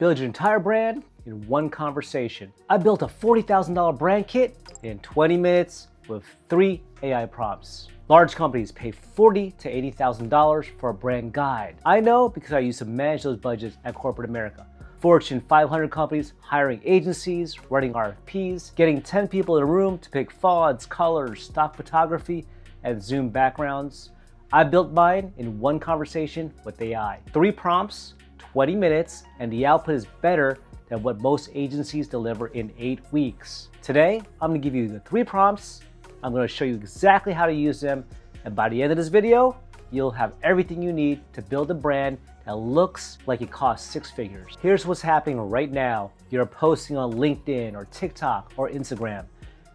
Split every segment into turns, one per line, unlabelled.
Build your entire brand in one conversation. I built a $40,000 brand kit in 20 minutes with 3 AI prompts. Large companies pay $40,000 to $80,000 for a brand guide. I know because I used to manage those budgets at corporate America. Fortune 500 companies hiring agencies, running RFPs, getting 10 people in a room to pick fonts, colors, stock photography, and Zoom backgrounds. I built mine in one conversation with AI. 3 prompts, 20 minutes, and the output is better than what most agencies deliver in 8 weeks. Today, I'm gonna give you the 3 prompts. I'm gonna show you exactly how to use them. And by the end of this video, you'll have everything you need to build a brand that looks like it costs 6 figures. Here's what's happening right now. You're posting on LinkedIn or TikTok or Instagram.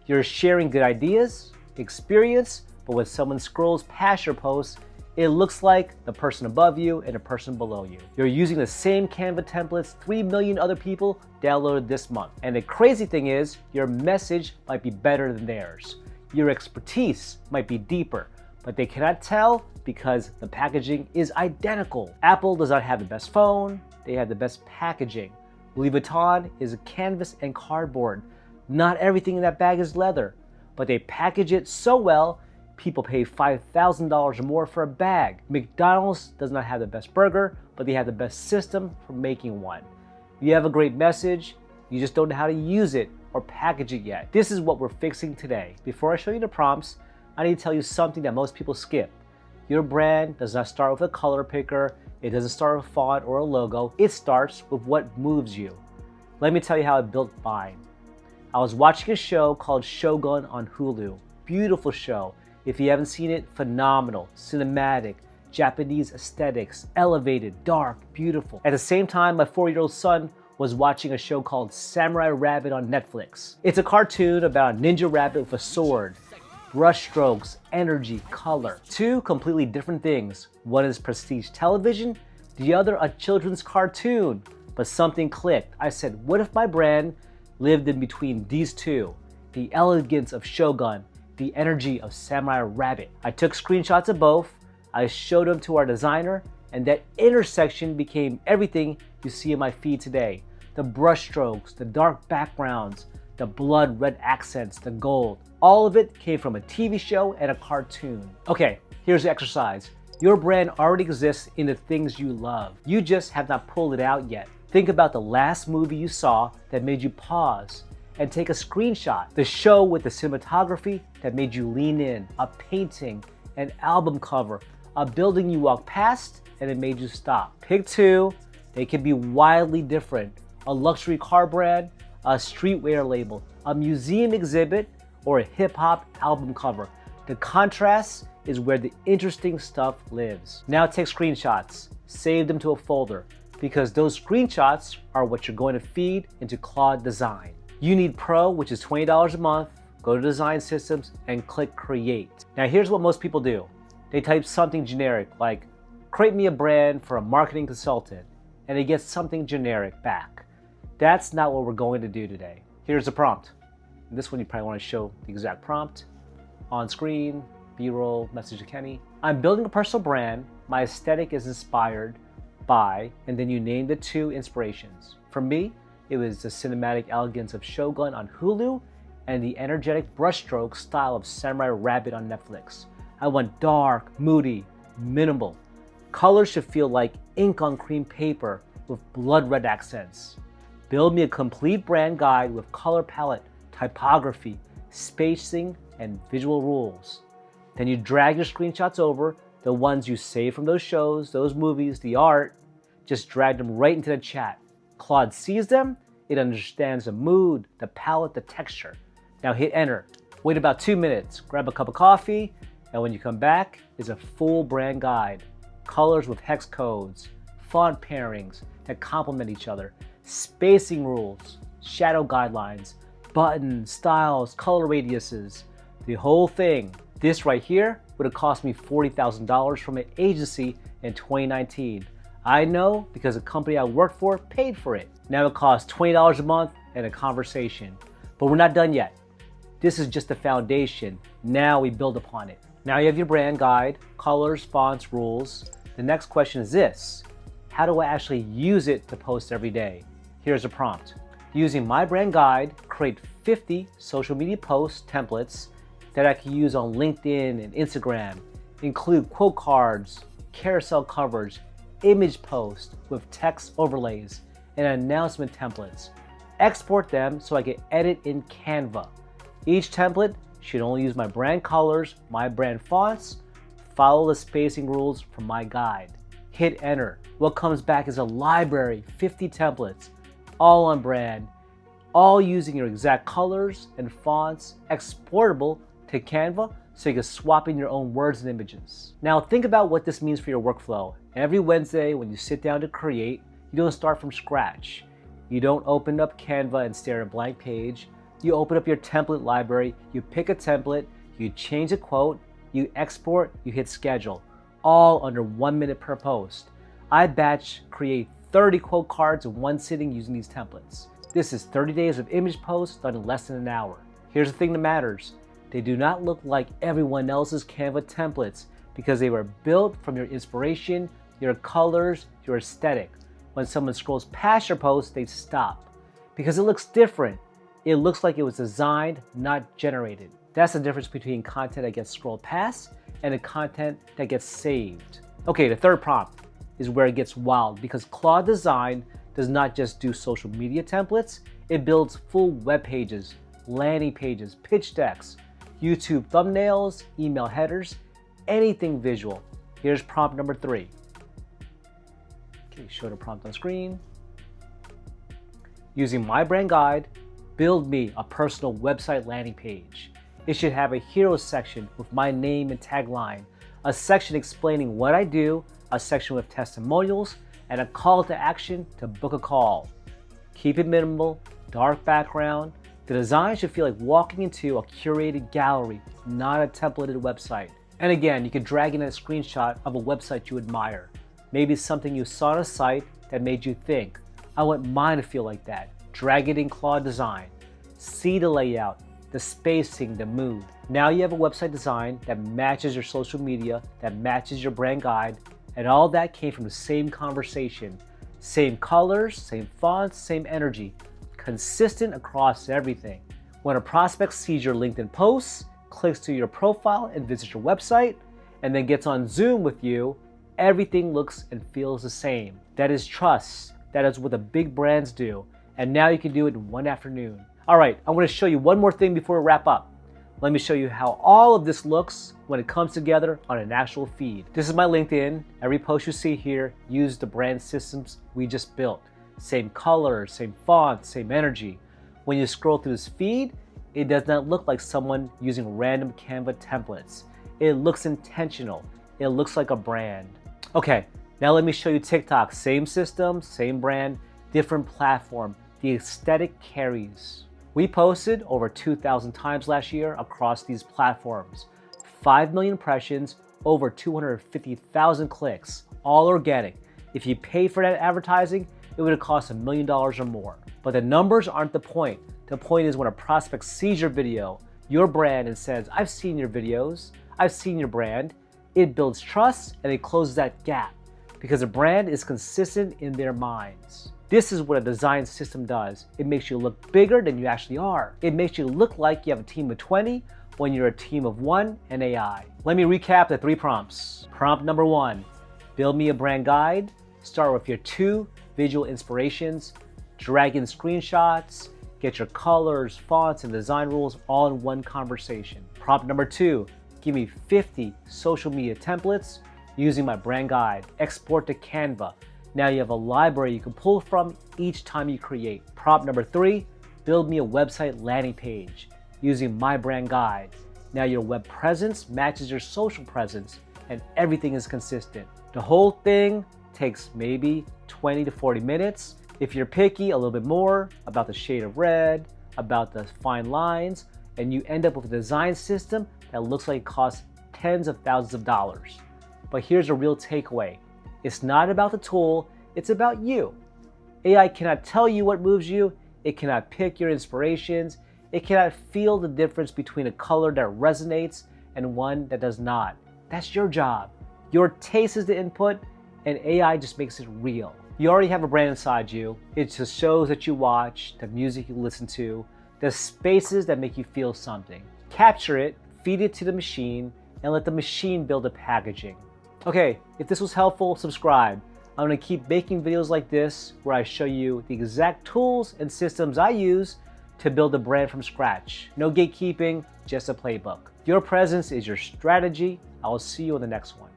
You're sharing good ideas, experience, but when someone scrolls past your post, it looks like the person above you and the person below you. You're using the same Canva templates 3 million other people downloaded this month. And the crazy thing is, your message might be better than theirs. Your expertise might be deeper, but they cannot tell because the packaging is identical. Apple does not have the best phone, they have the best packaging. Louis Vuitton is a canvas and cardboard. Not everything in that bag is leather, but they package it so well, people pay $5,000 or more for a bag. McDonald's does not have the best burger, but they have the best system for making one. You have a great message, you just don't know how to use it or package it yet. This is what we're fixing today. Before I show you the prompts, I need to tell you something that most people skip. Your brand does not start with a color picker, it doesn't start with a font or a logo, it starts with what moves you. Let me tell you how I built mine. I was watching a show called 𝗂𝗏 on Hulu. Beautiful show. If you haven't seen it, phenomenal, cinematic, Japanese aesthetics, elevated, dark, beautiful. At the same time, my 4-year-old son was watching a show called Samurai Rabbit on Netflix. It's a cartoon about a ninja rabbit with a sword. Brush strokes, energy, color. 2 completely different things. One is prestige television, the other a children's cartoon. But something clicked. I said, what if my brand lived in between these 2? The elegance of 𝗂𝗏, the energy of Samurai Rabbit. I took screenshots of both, I showed them to our designer, and that intersection became everything you see in my feed today. The brush strokes, the dark backgrounds, the blood red accents, the gold. All of it came from a TV show and a cartoon. Okay, here's the exercise. Your brand already exists in the things you love. You just have not pulled it out yet. Think about the last movie you saw that made you pause and take a screenshot. The show with the cinematography that made you lean in, a painting, an album cover, a building you walked past and it made you stop. Pick 2, they can be wildly different. A luxury car brand, a streetwear label, a museum exhibit, or a hip-hop album cover. The contrast is where the interesting stuff lives. Now take screenshots, save them to a folder, because those screenshots are what you're going to feed into Claude Design. You need Pro, which is $20 a month, go to Design Systems and click Create. Now here's what most people do. They type something generic like, create me a brand for a marketing consultant, and they get something generic back. That's not what we're going to do today. Here's the prompt. This one you probably want to show the exact prompt. On screen, B-roll, message to Kenny. I'm building a personal brand. My aesthetic is inspired by, and then you name the 2 inspirations. For me, it was the cinematic elegance of 𝗂𝗏 on Hulu and the energetic brushstroke style of Samurai Rabbit on Netflix. I went dark, moody, minimal. Colors should feel like ink on cream paper with blood red accents. Build me a complete brand guide with color palette, typography, spacing, and visual rules. Then you drag your screenshots over, the ones you saved from those shows, those movies, the art, just drag them right into the chat. Claude sees them, it understands the mood, the palette, the texture. Now hit enter. Wait about 2 minutes, grab a cup of coffee, and when you come back, it's a full brand guide. Colors with hex codes, font pairings that complement each other, spacing rules, shadow guidelines, buttons, styles, color radiuses, the whole thing. This right here would have cost me $40,000 from an agency in 2019. I know because the company I worked for paid for it. Now it costs $20 a month and a conversation. But we're not done yet. This is just the foundation. Now we build upon it. Now you have your brand guide, colors, fonts, rules. The next question is this: how do I actually use it to post every day? Here's a prompt. Using my brand guide, create 50 social media post templates that I can use on LinkedIn and Instagram. Include quote cards, carousel coverage, image posts with text overlays, and announcement templates. Export them so I can edit in Canva. Each template should only use my brand colors, my brand fonts, follow the spacing rules from my guide. Hit enter. What comes back is a library, 50 templates, all on brand, all using your exact colors and fonts, exportable to Canva so you can swap in your own words and images. Now think about what this means for your workflow. Every Wednesday when you sit down to create, you don't start from scratch. You don't open up Canva and stare at a blank page. You open up your template library, you pick a template, you change a quote, you export, you hit schedule, all under 1 minute per post. I batch create 30 quote cards in one sitting using these templates. This is 30 days of image posts done in less than an hour. Here's the thing that matters. They do not look like everyone else's Canva templates because they were built from your inspiration, your colors, your aesthetic. When someone scrolls past your post, they stop because it looks different. It looks like it was designed, not generated. That's the difference between content that gets scrolled past and the content that gets saved. Okay, the third prompt is where it gets wild because Claude Design does not just do social media templates, it builds full web pages, landing pages, pitch decks, YouTube thumbnails, email headers, anything visual. Here's prompt number 3. Okay, show the prompt on screen. Using my brand guide, build me a personal website landing page. It should have a hero section with my name and tagline, a section explaining what I do, a section with testimonials, and a call to action to book a call. Keep it minimal, dark background. The design should feel like walking into a curated gallery, not a templated website. And again, you can drag in a screenshot of a website you admire. Maybe something you saw on a site that made you think, I want mine to feel like that. Drag it in Claude Design. See the layout, the spacing, the mood. Now you have a website design that matches your social media, that matches your brand guide, and all that came from the same conversation. Same colors, same fonts, same energy. Consistent across everything. When a prospect sees your LinkedIn posts, clicks to your profile and visits your website, and then gets on Zoom with you, everything looks and feels the same. That is trust. That is what the big brands do. And now you can do it in one afternoon. All right, I'm going to show you one more thing before we wrap up. Let me show you how all of this looks when it comes together on an actual feed. This is my LinkedIn. Every post you see here used the brand systems we just built. Same colors, same fonts, same energy. When you scroll through this feed, it does not look like someone using random Canva templates. It looks intentional. It looks like a brand. Okay, now let me show you TikTok. Same system, same brand, different platform. The aesthetic carries. We posted over 2,000 times last year across these platforms. 5 million impressions, over 250,000 clicks, all organic. If you pay for that advertising, it would have cost $1 million or more. But the numbers aren't the point. The point is when a prospect sees your video, your brand, and says, I've seen your videos, I've seen your brand, it builds trust and it closes that gap because the brand is consistent in their minds. This is what a design system does. It makes you look bigger than you actually are. It makes you look like you have a team of 20 when you're a team of 1 and AI. Let me recap the 3 prompts. Prompt number 1, build me a brand guide. Start with your 2 visual inspirations, drag in screenshots, get your colors, fonts, and design rules all in one conversation. Prompt number 2, give me 50 social media templates using my brand guide. Export to Canva. Now you have a library you can pull from each time you create. Prompt number 3, build me a website landing page using my brand guide. Now your web presence matches your social presence and everything is consistent. The whole thing takes maybe 20 to 40 minutes. If you're picky, a little bit more about the shade of red, about the fine lines, and you end up with a design system that looks like it costs tens of thousands of dollars. But here's a real takeaway. It's not about the tool, it's about you. AI cannot tell you what moves you, it cannot pick your inspirations, it cannot feel the difference between a color that resonates and one that does not. That's your job. Your taste is the input, and AI just makes it real. You already have a brand inside you. It's the shows that you watch, the music you listen to, the spaces that make you feel something. Capture it, feed it to the machine, and let the machine build the packaging. Okay, if this was helpful, subscribe. I'm gonna keep making videos like this where I show you the exact tools and systems I use to build a brand from scratch. No gatekeeping, just a playbook. Your presence is your strategy. I will see you in the next one.